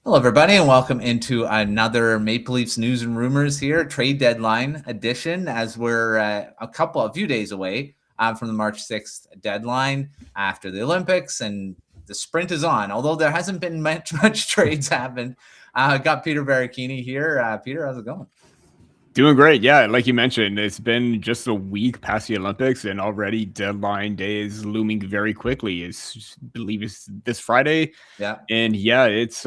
Hello, everybody, and welcome into another Maple Leafs news and rumors here, trade deadline edition, as we're a few days away from the March 6th deadline after the Olympics, and the sprint is on. Although there hasn't been much trades happened. Got Peter Baracchini here. Peter, how's it going? Doing great. Yeah, like you mentioned, it's been just a week past the Olympics, and already deadline day is looming very quickly. I believe it's this Friday, Yeah. and yeah, it's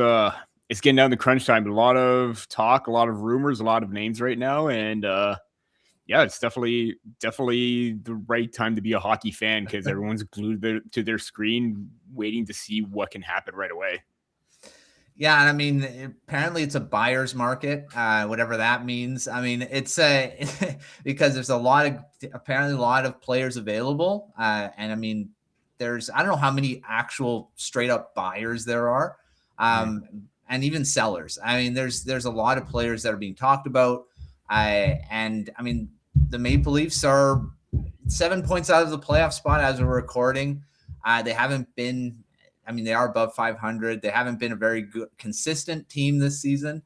getting down to crunch time. A lot of talk, a lot of rumors, a lot of names right now, and yeah, it's definitely the right time to be a hockey fan because everyone's glued to their screen, waiting to see what can happen right away. Yeah, and I mean, apparently it's a buyer's market, whatever that means. I mean, it's because there's apparently a lot of players available, and I mean, I don't know how many actual straight up buyers there are, Mhm. and even sellers. I mean, there's a lot of players that are being talked about, and I mean, the Maple Leafs are 7 points out of the playoff spot as we're recording. They haven't been I mean, they are above 500. They haven't been a very good, consistent team this season.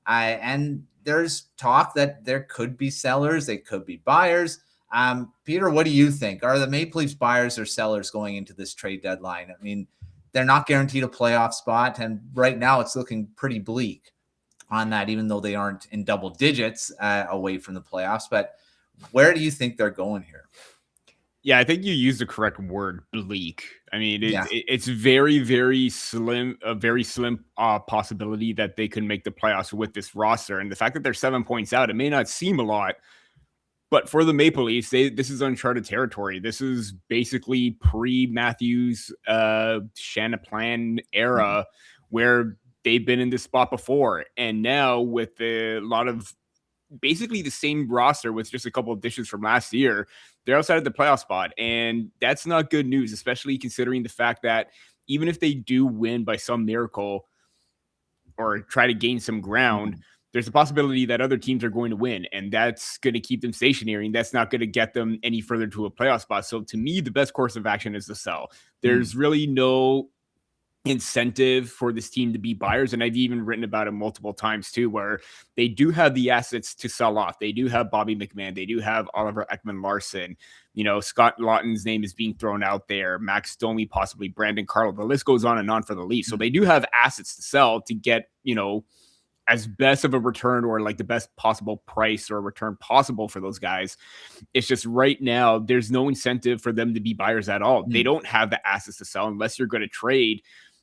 And there's talk that there could be sellers, they could be buyers. Peter, what do you think? Are the Maple Leafs buyers or sellers going into this trade deadline? I mean, they're not guaranteed a playoff spot. And right now it's looking pretty bleak on that, even though they aren't in double digits away from the playoffs. But where do you think they're going here? Yeah, I think you used the correct word, bleak. I mean, Yeah. it's very slim, a very slim possibility that they can make the playoffs with this roster. And the fact that they're 7 points out, it may not seem a lot, but for the Maple Leafs, this is uncharted territory. This is basically pre-Matthews, Shanaplan era, where they've been in this spot before, and now with a lot of basically the same roster with just a couple of additions from last year, they're outside of the playoff spot. And that's not good news, especially considering the fact that even if they do win by some miracle or try to gain some ground, Mhm. there's a possibility that other teams are going to win. And that's going to keep them stationary. And that's not going to get them any further to a playoff spot. So to me, the best course of action is to sell. There's really no incentive for this team to be buyers. And I've even written about it multiple times too, where they do have the assets to sell off. They do have Bobby McMann. They do have Oliver Ekman-Larsson. You know, Scott Lawton's name is being thrown out there. Max Domi, possibly Brandon Carlo. The list goes on and on for the Leafs. So they do have assets to sell to get, as best of a return or like the best possible price or return possible for those guys. It's just right now, there's no incentive for them to be buyers at all. They don't have the assets to sell unless you're going to trade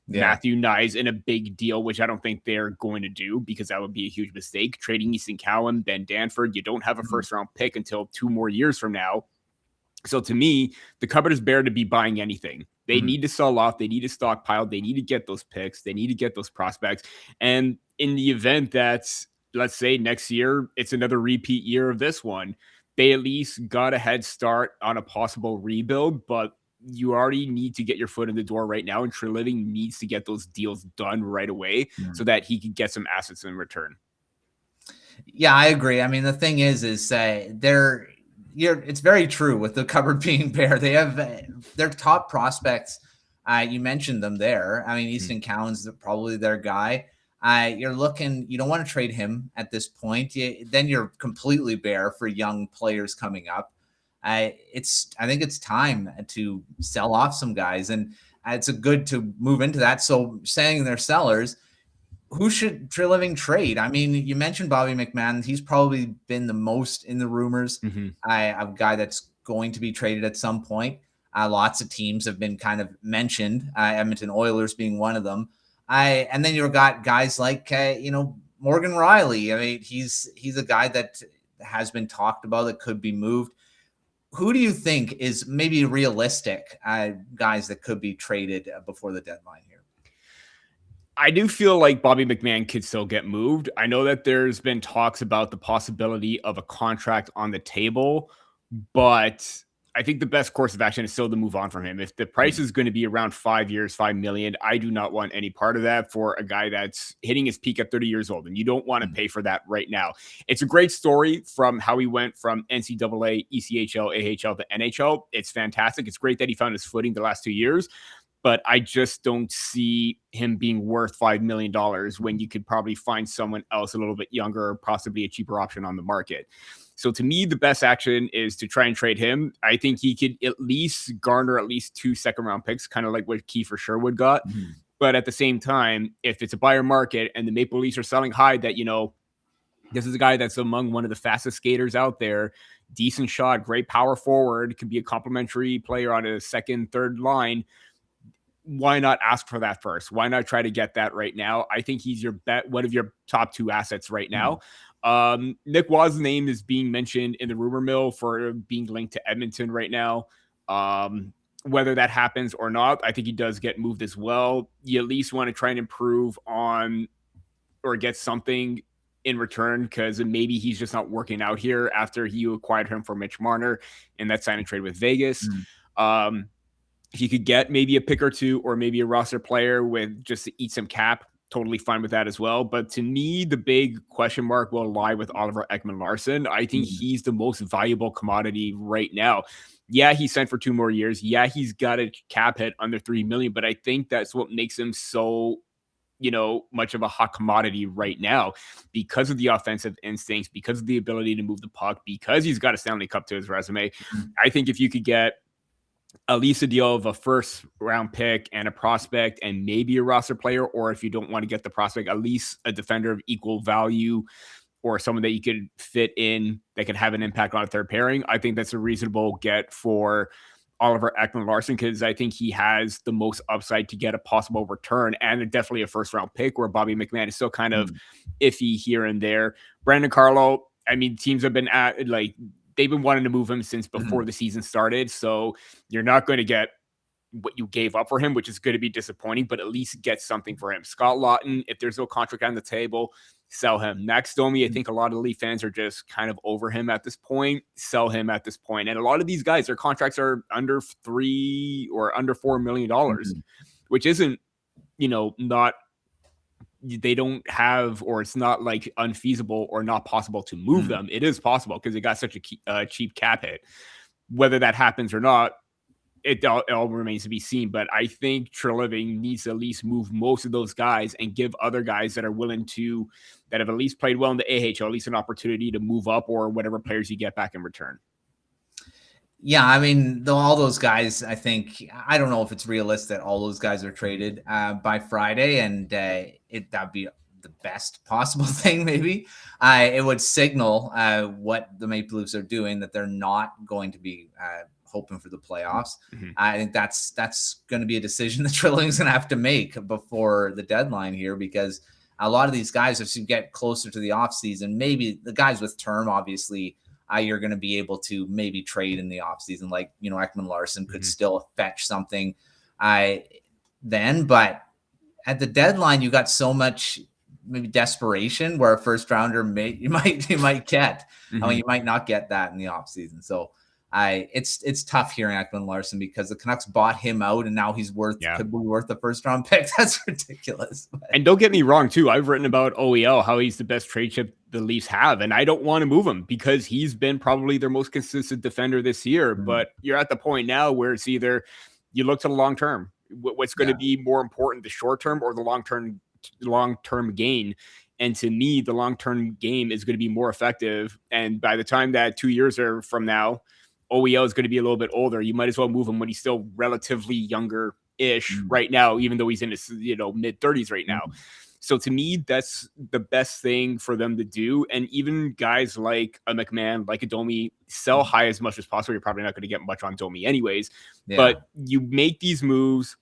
Yeah. Matthew Nyes in a big deal, which I don't think they're going to do because that would be a huge mistake. Trading Easton Cowan, Ben Danford, you don't have a first round pick until 2 more years from now. So to me, the cupboard is bare to be buying anything. They need to sell off. They need to stockpile. They need to get those picks. They need to get those prospects. And in the event that, let's say next year, it's another repeat year of this one, they at least got a head start on a possible rebuild, but you already need to get your foot in the door right now. And Treliving needs to get those deals done right away so that he can get some assets in return. Yeah, I agree. I mean, the thing is it's very true with the cupboard being bare. They have their top prospects. You mentioned them there. I mean, Easton Cowan's probably their guy. You don't want to trade him at this point. Then you're completely bare for young players coming up. I think it's time to sell off some guys, and it's a good to move into that. So saying they're sellers, who should Treliving trade? I mean, you mentioned Bobby McMann. He's probably been the most in the rumors. A guy that's going to be traded at some point. Lots of teams have been kind of mentioned. Edmonton Oilers being one of them. And then you've got guys like Morgan Riley. I mean, he's a guy that has been talked about that could be moved. Who do you think is maybe realistic guys that could be traded before the deadline here? I do feel like Bobby McMann could still get moved. I know that there's been talks about the possibility of a contract on the table, but I think the best course of action is still to move on from him. If the price is going to be around 5 years, 5 million, I do not want any part of that for a guy that's hitting his peak at 30 years old. And you don't want to pay for that right now. It's a great story from how he went from NCAA, ECHL, AHL to NHL. It's fantastic. It's great that he found his footing the last 2 years. but I just don't see him being worth $5 million when you could probably find someone else a little bit younger, or possibly a cheaper option on the market. So to me, the best action is to try and trade him. I think he could at least garner at least 2 second-round picks, kind of like what Kiefer Sherwood got. Mm-hmm. But at the same time, if it's a buyer market and the Maple Leafs are selling high that, this is a guy that's among one of the fastest skaters out there, decent shot, great power forward, could be a complementary player on a second, third line, why not ask for that first? Why not try to get that right now? I think he's one of your top 2 assets right now. Nick Waugh's name is being mentioned in the rumor mill for being linked to Edmonton right now. Whether that happens or not, I think he does get moved as well. You at least want to try and improve on or get something in return, because maybe he's just not working out here after you acquired him for Mitch Marner in that sign and trade with Vegas. He could get maybe a pick or 2 or maybe a roster player with just to eat some cap. Totally fine with that as well. But to me, the big question mark will lie with Oliver Ekman-Larsson. I think he's the most valuable commodity right now. Yeah, he signed for 2 more years. Yeah, he's got a cap hit under $3 million, but I think that's what makes him so much of a hot commodity right now, because of the offensive instincts, because of the ability to move the puck, because he's got a Stanley Cup to his resume. I think if you could get at least a deal of a first round pick and a prospect and maybe a roster player, or if you don't want to get the prospect, at least a defender of equal value or someone that you could fit in that could have an impact on a third pairing, I think that's a reasonable get for Oliver Ekman-Larsson, because I think he has the most upside to get a possible return and definitely a first round pick, where Bobby McMann is still kind of iffy here and there. Brandon Carlo, teams have been they've been wanting to move him since before the season started. So you're not going to get what you gave up for him, which is going to be disappointing, but at least get something for him. Scott Lawton, if there's no contract on the table, sell him. Max Domi, I think a lot of Leaf fans are just kind of over him at this point. Sell him at this point. And a lot of these guys, their contracts are under $3 or under $4 million, which isn't, not, they don't have, or it's not like unfeasible or not possible to move them. It is possible because they got such a cheap cap hit. Whether that happens or not, it all remains to be seen. But I think Treliving needs to at least move most of those guys and give other guys that are willing to, that have at least played well in the AHL, at least an opportunity to move up, or whatever players you get back in return. Yeah, all those guys, I don't know if it's realistic that all those guys are traded by Friday, and that'd be the best possible thing. Maybe it would signal what the Maple Leafs are doing, that they're not going to be hoping for the playoffs. I think that's going to be a decision that Trilling's going to have to make before the deadline here, because a lot of these guys, as you get closer to the offseason, maybe the guys with term, obviously, you're going to be able to maybe trade in the offseason. Like, Ekman-Larsson could still fetch something then. But at the deadline, you got so much maybe desperation where a first rounder you might get. You might not get that in the offseason. So it's tough hearing Ekman-Larsson, because the Canucks bought him out and now he's could be worth a first round pick. That's ridiculous. And don't get me wrong too, I've written about OEL, how he's the best trade chip the Leafs have, and I don't want to move him because he's been probably their most consistent defender this year. But you're at the point now where it's either you look to the long term, what's going to be more important, the short term or the long term gain. And to me, the long term game is going to be more effective. And by the time that 2 years are from now, OEL is going to be a little bit older. You might as well move him when he's still relatively younger-ish right now, even though he's in his mid-30s right now. So to me, that's the best thing for them to do. And even guys like a McMann, like a Domi, sell high as much as possible. You're probably not going to get much on Domi anyways. But you make these moves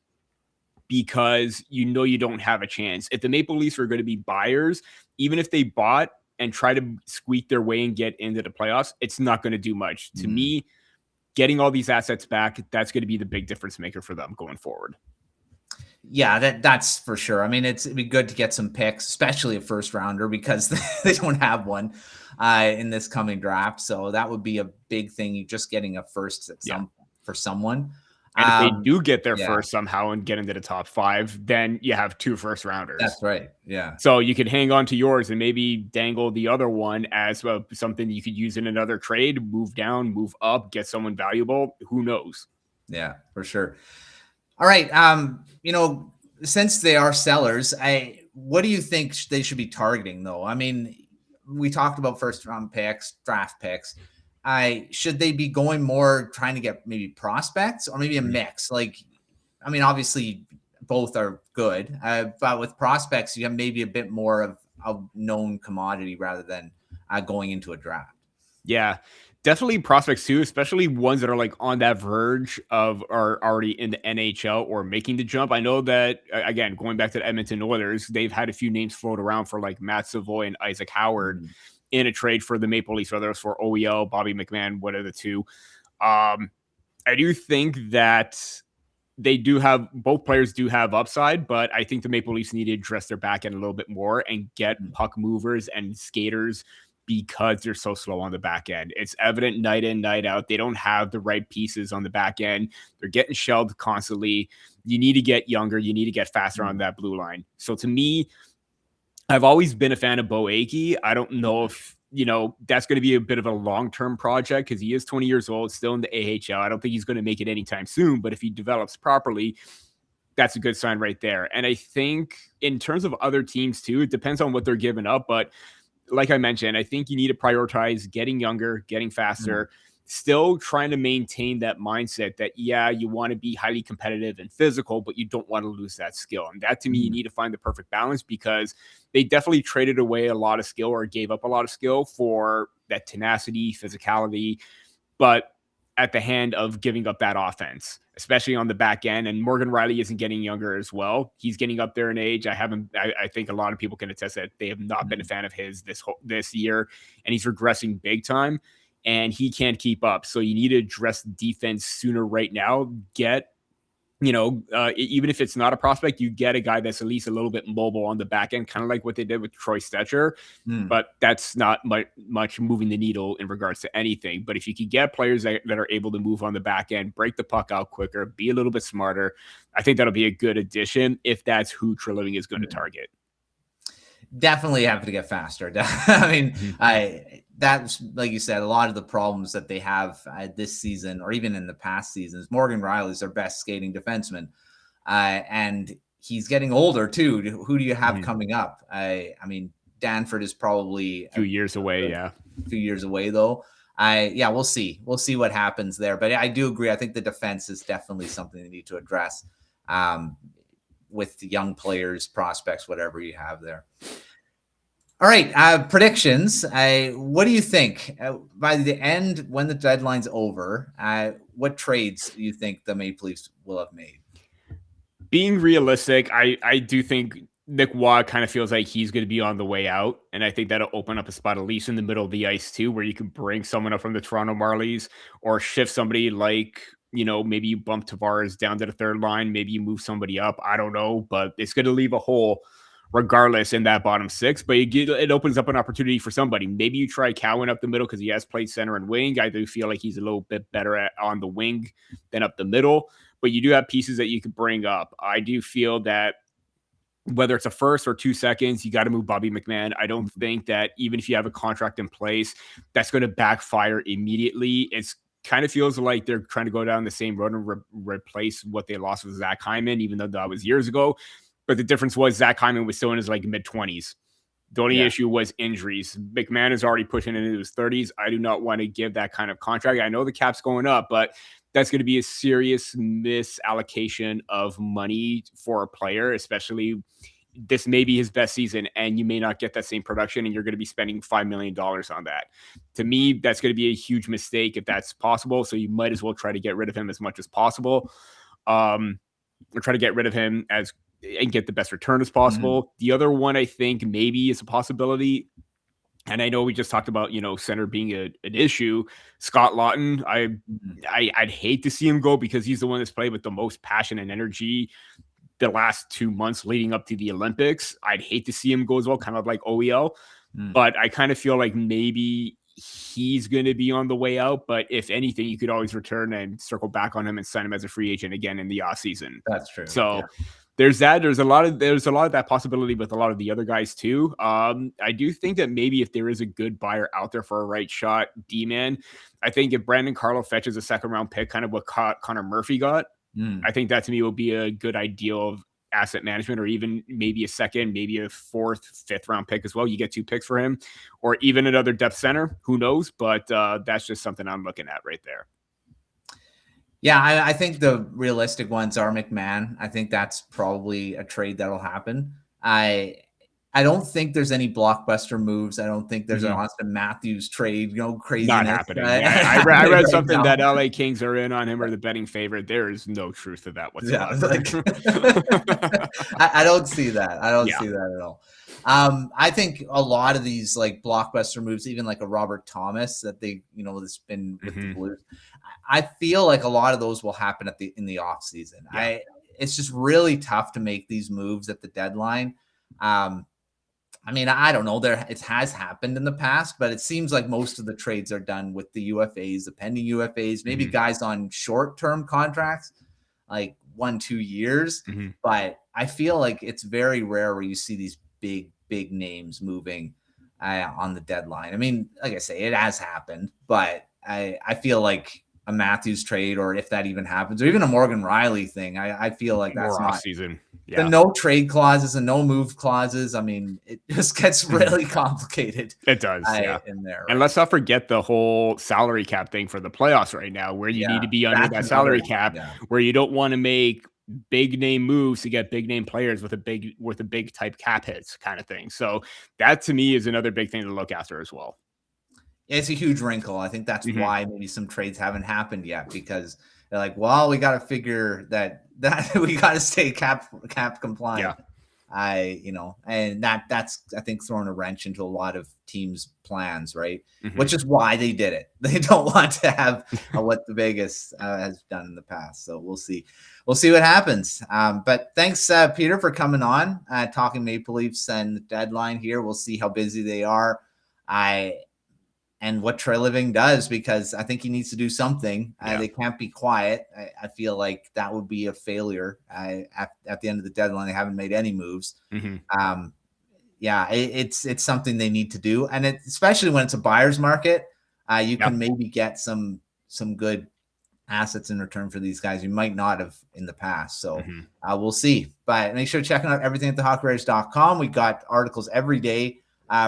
because you don't have a chance. If the Maple Leafs are going to be buyers, even if they bought and try to squeak their way and get into the playoffs, it's not going to do much. To me, getting all these assets back, that's going to be the big difference maker for them going forward. Yeah, that's for sure. It'd be good to get some picks, especially a first rounder, because they don't have one in this coming draft. So that would be a big thing. Just getting a first for someone. And if they do get their first somehow and get into the top 5, then you have 2 first rounders. That's right. Yeah. So you could hang on to yours and maybe dangle the other one as something you could use in another trade, move down, move up, get someone valuable. Who knows? Yeah, for sure. All right. Since they are sellers, what do you think they should be targeting though? I mean, we talked about first round picks, draft picks. Should they be going more trying to get maybe prospects or maybe a mix? Like, I mean, obviously both are good, but with prospects, you have maybe a bit more of a known commodity rather than going into a draft. Yeah, definitely prospects too, especially ones that are like on that verge of are already in the NHL or making the jump. I know that again, going back to the Edmonton Oilers, they've had a few names float around for like Matt Savoy and Isaac Howard in a trade for the Maple Leafs, whether it's for OEL, Bobby McMann, one of the two. I do think that they do have both players do have upside, but I think the Maple Leafs need to address their back end a little bit more and get puck movers and skaters because they're so slow on the back end. It's evident night in, night out. They don't have the right pieces on the back end. They're getting shelled constantly. You need to get younger. You need to get faster on that blue line. So to me, I've always been a fan of Bo Akey. I don't know if, that's going to be a bit of a long-term project because he is 20 years old, still in the AHL. I don't think he's going to make it anytime soon, but if he develops properly, that's a good sign right there. And I think in terms of other teams too, it depends on what they're giving up. But like I mentioned, I think you need to prioritize getting younger, getting faster, still trying to maintain that mindset that, yeah, you want to be highly competitive and physical, but you don't want to lose that skill. And that to me, you need to find the perfect balance because they definitely traded away a lot of skill or gave up a lot of skill for that tenacity, physicality, but at the hand of giving up that offense, especially on the back end. And Morgan Riley isn't getting younger as well. He's getting up there in age. I think a lot of people can attest that they have not been a fan of his this year, and he's regressing big time. And he can't keep up. So you need to address defense sooner right now. Get, even if it's not a prospect, you get a guy that's at least a little bit mobile on the back end, kind of like what they did with Troy Stetcher. But that's not much moving the needle in regards to anything. But if you can get players that are able to move on the back end, break the puck out quicker, be a little bit smarter, I think that'll be a good addition if that's who Treliving is going to target. Definitely have to get faster. I mean, that's like you said, a lot of the problems that they have this season, or even in the past seasons. Morgan Riley's their best skating defenseman, and he's getting older too. Who do you have coming up? I mean, Danford is probably a few years away. A few years away though. We'll see. We'll see what happens there. But I do agree. I think the defense is definitely something they need to address. With the young players, prospects, whatever you have there. All right, predictions. What do you think by the end when the deadline's over? What trades do you think the Maple Leafs will have made? Being realistic, I do think Nick Waugh kind of feels like he's going to be on the way out, and I think that'll open up a spot at least in the middle of the ice too, where you can bring someone up from the Toronto Marlies or shift somebody like. Maybe you bump Tavares down to the third line. Maybe you move somebody up. I don't know, but it's going to leave a hole regardless in that bottom six. But it opens up an opportunity for somebody. Maybe you try Cowan up the middle because he has played center and wing. I do feel like he's a little bit better on the wing than up the middle. But you do have pieces that you could bring up. I do feel that whether it's a first or 2 seconds, you got to move Bobby McMann. I don't think that even if you have a contract in place, that's going to backfire immediately. It's kind of feels like they're trying to go down the same road and replace what they lost with Zach Hyman, even though that was years ago. But the difference was Zach Hyman was still in his mid-20s. The only issue was injuries. McMann is already pushing into his 30s. I do not want to give that kind of contract. I know the cap's going up, but that's going to be a serious misallocation of money for a player, especially this may be his best season and you may not get that same production and you're going to be spending $5 million on that. To me, that's going to be a huge mistake if that's possible. So you might as well try to get rid of him as much as possible. Or try to get rid of him and get the best return as possible. The other one I think maybe is a possibility. And I know we just talked about, center being an issue. Scott Lawton, I'd hate to see him go because he's the one that's played with the most passion and energy the last 2 months leading up to the Olympics. I'd hate to see him go as well, kind of like OEL. But I kind of feel like maybe he's going to be on the way out. But if anything, you could always return and circle back on him and sign him as a free agent again in the off season. That's true. So there's that. There's a lot of that possibility with a lot of the other guys too. I do think that maybe if there is a good buyer out there for a right shot D-man, I think if Brandon Carlo fetches a second round pick, kind of what Connor Murphy got, I think that to me will be a good ideal of asset management, or even maybe a second, maybe a fourth, fifth round pick as well. You get 2 picks for him, or even another depth center. Who knows? But that's just something I'm looking at right there. Yeah, I think the realistic ones are McMann. I think that's probably a trade that'll happen. I don't think there's any blockbuster moves. I don't think there's an Austin Matthews trade, craziness. Not happening. I read right something that LA Kings are in on him, or the betting favorite. There is no truth to that whatsoever. Yeah, I don't see that. I don't see that at all. I think a lot of these like blockbuster moves, even like a Robert Thomas that they, that's been with the Blues, I feel like a lot of those will happen in the off season. Yeah. It's just really tough to make these moves at the deadline. I mean, I don't know. It has happened in the past, but it seems like most of the trades are done with the UFAs, the pending UFAs, maybe guys on short-term contracts, like 1-2 years. But I feel like it's very rare where you see these big names moving on the deadline. I mean, like I say, it has happened, but I feel like a Matthews trade, or if that even happens, or even a Morgan Riley thing, I feel like that's more not off-season. The no trade clauses and no move clauses. I mean, it just gets really complicated. It does, in there. Right? And let's not forget the whole salary cap thing for the playoffs right now, where you need to be under that salary cap, where you don't want to make big name moves to get big name players with a big type cap hits kind of thing. So that to me is another big thing to look after as well. It's a huge wrinkle. I think that's why maybe some trades haven't happened yet, because they're like, well, we got to figure that we got to stay cap compliant. And that's I think throwing a wrench into a lot of teams' plans, right? Which is why they did it. They don't want to have what the Vegas has done in the past. So we'll see what happens. But thanks, Peter, for coming on, talking Maple Leafs and the deadline here. We'll see how busy they are. And what Treliving does, because I think he needs to do something. They can't be quiet. I feel like that would be a failure at the end of the deadline. They haven't made any moves. It's something they need to do. And especially when it's a buyer's market, you can maybe get some good assets in return for these guys you might not have in the past. So we'll see. But make sure to check out everything at thehockeywriters.com. We got articles every day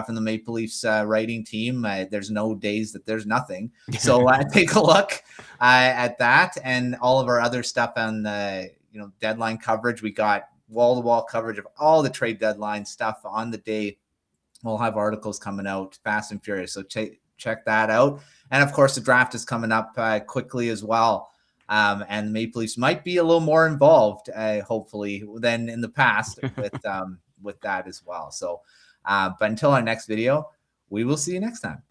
from the Maple Leafs writing team. There's no days that there's nothing. So take a look at that and all of our other stuff on deadline coverage. We got wall-to-wall coverage of all the trade deadline stuff on the day. We'll have articles coming out fast and furious. So check that out. And of course, the draft is coming up quickly as well. And the Maple Leafs might be a little more involved, hopefully, than in the past with that as well. So, but until our next video, we will see you next time.